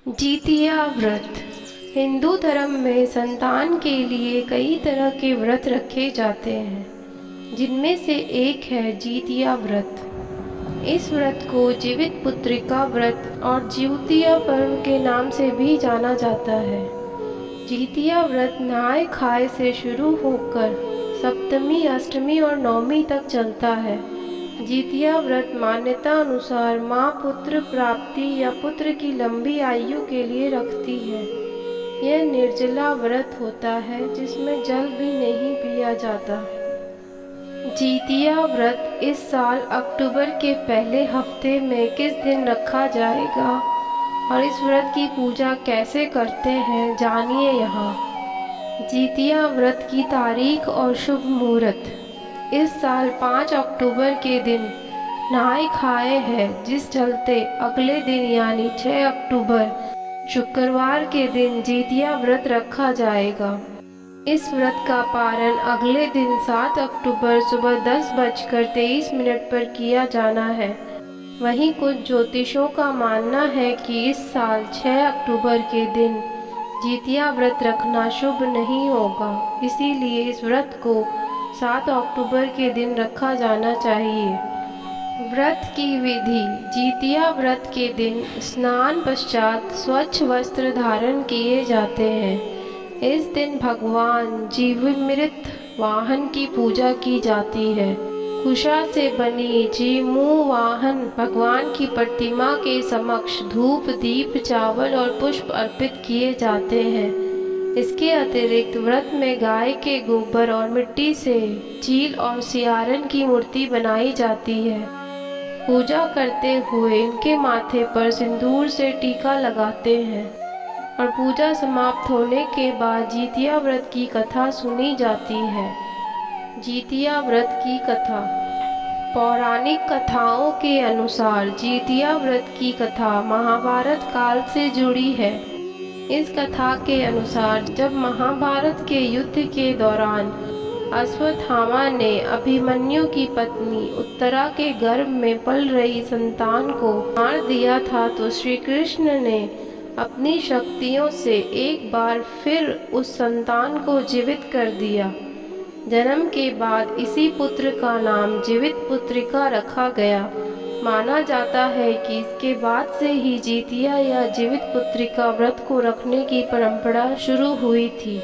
जीतिया व्रत। हिंदू धर्म में संतान के लिए कई तरह के व्रत रखे जाते हैं, जिनमें से एक है जीतिया व्रत। इस व्रत को जीवित पुत्रिका व्रत और जीवतिया पर्व के नाम से भी जाना जाता है। जीतिया व्रत नहाय खाए से शुरू होकर सप्तमी, अष्टमी और नवमी तक चलता है। जीतिया व्रत मान्यता अनुसार माँ पुत्र प्राप्ति या पुत्र की लंबी आयु के लिए रखती है। यह निर्जला व्रत होता है जिसमें जल भी नहीं पिया जाता। जीतिया व्रत इस साल अक्टूबर के पहले हफ्ते में किस दिन रखा जाएगा और इस व्रत की पूजा कैसे करते हैं, जानिए यहाँ। जीतिया व्रत की तारीख और शुभ मुहूर्त। इस साल 5 अक्टूबर के दिन नहाय खाए है, जिस चलते अगले दिन यानी 6 अक्टूबर शुक्रवार के दिन जीतिया व्रत रखा जाएगा। इस व्रत का पारण अगले दिन 7 अक्टूबर सुबह 10:23 पर किया जाना है। वहीं कुछ ज्योतिषों का मानना है कि इस साल 6 अक्टूबर के दिन जीतिया व्रत रखना शुभ नहीं होगा, इसीलिए इस व्रत को 7 अक्टूबर के दिन रखा जाना चाहिए। व्रत की विधि। जीतिया व्रत के दिन स्नान पश्चात स्वच्छ वस्त्र धारण किए जाते हैं। इस दिन भगवान जीवामृत वाहन की पूजा की जाती है। कुशा से बनी जीमू वाहन भगवान की प्रतिमा के समक्ष धूप, दीप, चावल और पुष्प अर्पित किए जाते हैं। इसके अतिरिक्त व्रत में गाय के गोबर और मिट्टी से चील और सियारन की मूर्ति बनाई जाती है। पूजा करते हुए इनके माथे पर सिंदूर से टीका लगाते हैं और पूजा समाप्त होने के बाद जीतिया व्रत की कथा सुनी जाती है। जीतिया व्रत की कथा। पौराणिक कथाओं के अनुसार जीतिया व्रत की कथा महाभारत काल से जुड़ी है। इस कथा के अनुसार जब महाभारत के युद्ध के दौरान अश्वत्थामा ने अभिमन्यु की पत्नी उत्तरा के गर्भ में पल रही संतान को मार दिया था, तो श्री कृष्ण ने अपनी शक्तियों से एक बार फिर उस संतान को जीवित कर दिया। जन्म के बाद इसी पुत्र का नाम जीवित पुत्रिका रखा गया। माना जाता है कि इसके बाद से ही जीतिया या जीवित पुत्रिका व्रत को रखने की परंपरा शुरू हुई थी।